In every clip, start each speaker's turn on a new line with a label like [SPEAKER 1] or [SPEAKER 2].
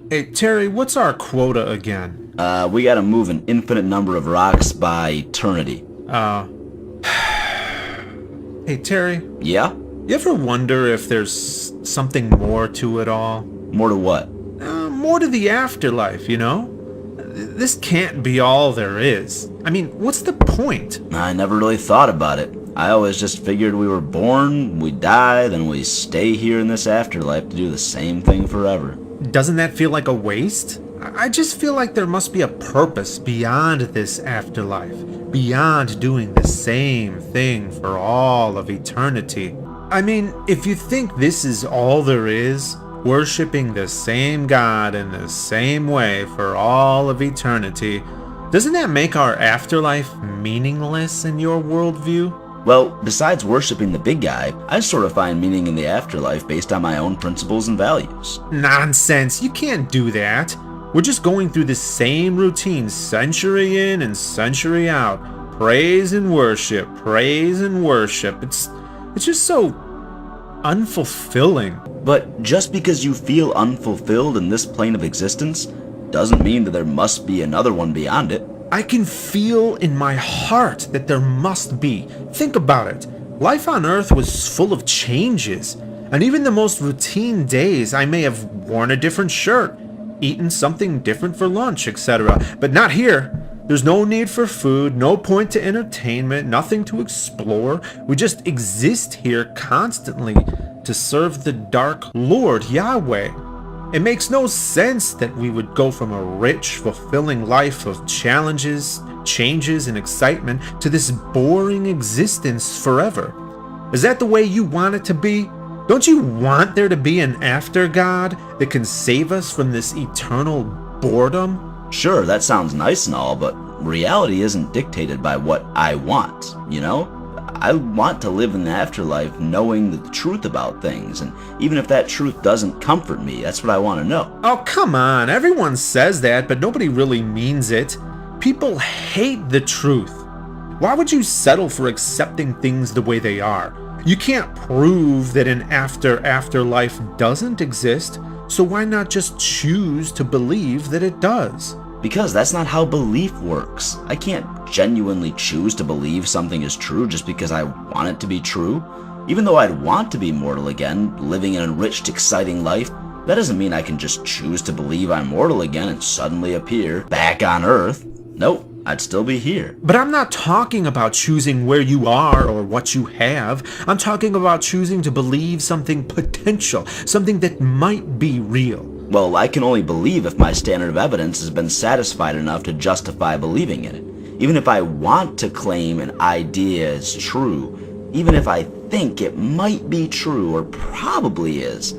[SPEAKER 1] Hey, Terry, what's our quota again?
[SPEAKER 2] We gotta move an infinite number of rocks by eternity.
[SPEAKER 1] Hey, Terry,
[SPEAKER 2] Yeah?
[SPEAKER 1] you ever wonder if there's something more to it all?
[SPEAKER 2] More to what?
[SPEAKER 1] More to the afterlife, you know? This can't be all there is. I mean, what's the point?
[SPEAKER 2] I never really thought about it. I always just figured we were born, we die, then we stay here in this afterlife to do the same thing forever.
[SPEAKER 1] Doesn't that feel like a waste? I just feel like there must be a purpose beyond this afterlife, beyond doing the same thing for all of eternity. I mean, if you think this is all there is, worshiping the same God in the same way for all of eternity, doesn't that make our afterlife meaningless in your worldview?
[SPEAKER 2] Well, besides worshiping the big guy, I sort of find meaning in the afterlife based on my own principles and values.
[SPEAKER 1] Nonsense, you can't do that. We're just going through the same routine century in and century out. Praise and worship, praise and worship. It's just so unfulfilling.
[SPEAKER 2] But just because you feel unfulfilled in this plane of existence doesn't mean that there must be another one beyond it.
[SPEAKER 1] I can feel in my heart that there must be. Think about it. Life on Earth was full of changes, and even the most routine days I may have worn a different shirt, eaten something different for lunch, etc. But not here. There's no need for food, no point to entertainment, nothing to explore. We just exist here constantly to serve the dark Lord Yahweh. It makes no sense that we would go from a rich, fulfilling life of challenges, changes, and excitement to this boring existence forever. Is that the way you want it to be? Don't you want there to be an after God that can save us from this eternal boredom?
[SPEAKER 2] Sure, that sounds nice and all, but reality isn't dictated by what I want, you know? I want to live in the afterlife knowing the truth about things, and even if that truth doesn't comfort me, that's what I want to know.
[SPEAKER 1] Oh, come on. Everyone says that, but nobody really means it. People hate the truth. Why would you settle for accepting things the way they are? You can't prove that an afterlife doesn't exist, so why not just choose to believe that it does?
[SPEAKER 2] Because that's not how belief works. I can't genuinely choose to believe something is true just because I want it to be true. Even though I'd want to be mortal again, living an enriched, exciting life, that doesn't mean I can just choose to believe I'm mortal again and suddenly appear back on Earth. Nope, I'd still be here.
[SPEAKER 1] But I'm not talking about choosing where you are or what you have. I'm talking about choosing to believe something potential, something that might be real.
[SPEAKER 2] Well, I can only believe if my standard of evidence has been satisfied enough to justify believing in it. Even if I want to claim an idea is true, even if I think it might be true or probably is,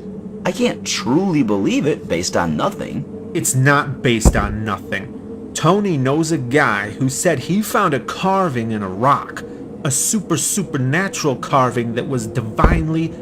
[SPEAKER 2] I can't truly believe it based on nothing.
[SPEAKER 1] It's not based on nothing. Tony knows a guy who said he found a carving in a rock, a supernatural carving that was divinely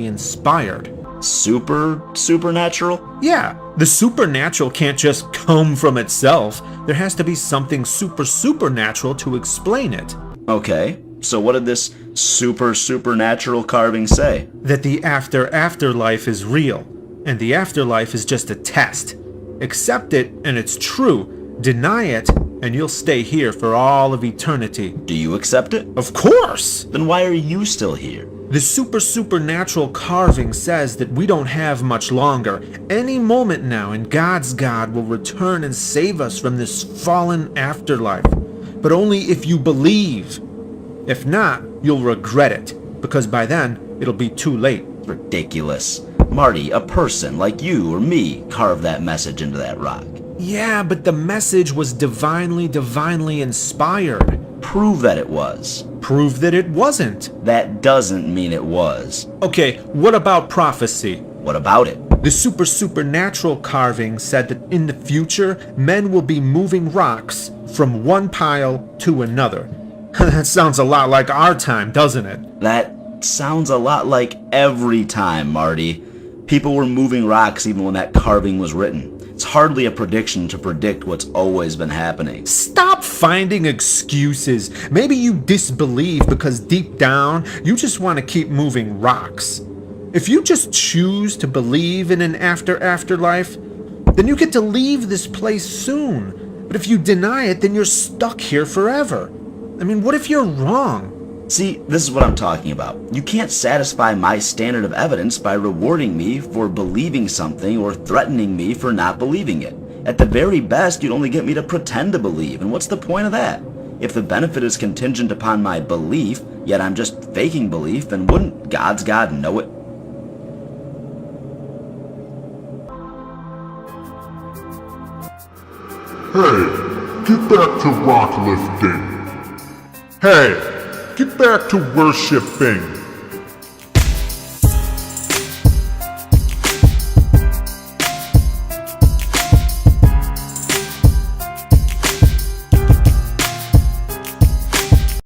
[SPEAKER 1] inspired.
[SPEAKER 2] Supernatural?
[SPEAKER 1] Yeah, the supernatural can't just come from itself. There has to be something supernatural to explain it.
[SPEAKER 2] Okay, so what did this supernatural carving say?
[SPEAKER 1] That the afterlife is real, and the afterlife is just a test. Accept it and it's true. Deny it and you'll stay here for all of eternity.
[SPEAKER 2] Do you accept it?
[SPEAKER 1] Of course!
[SPEAKER 2] Then why are you still here?
[SPEAKER 1] The supernatural carving says that we don't have much longer. Any moment now, and God's God will return and save us from this fallen afterlife. But only if you believe. If not, you'll regret it, because by then, it'll be too late.
[SPEAKER 2] Ridiculous. Marty, a person like you or me carved that message into that rock.
[SPEAKER 1] Yeah, but the message was divinely inspired.
[SPEAKER 2] Prove that it was.
[SPEAKER 1] Prove that it wasn't.
[SPEAKER 2] That doesn't mean it was.
[SPEAKER 1] Okay, what about prophecy?
[SPEAKER 2] What about it?
[SPEAKER 1] The supernatural carving said that in the future, men will be moving rocks from one pile to another. That sounds a lot like our time, doesn't it?
[SPEAKER 2] That sounds a lot like every time, Marty. People were moving rocks even when that carving was written. It's hardly a prediction to predict what's always been happening.
[SPEAKER 1] Stop finding excuses. Maybe you disbelieve because deep down, you just want to keep moving rocks. If you just choose to believe in an afterlife, then you get to leave this place soon. But if you deny it, then you're stuck here forever. I mean, what if you're wrong?
[SPEAKER 2] See, this is what I'm talking about. You can't satisfy my standard of evidence by rewarding me for believing something or threatening me for not believing it. At the very best, you'd only get me to pretend to believe, and what's the point of that? If the benefit is contingent upon my belief, yet I'm just faking belief, then wouldn't God's God know it?
[SPEAKER 3] Hey, get back to rock lifting. Hey, get back to worshiping.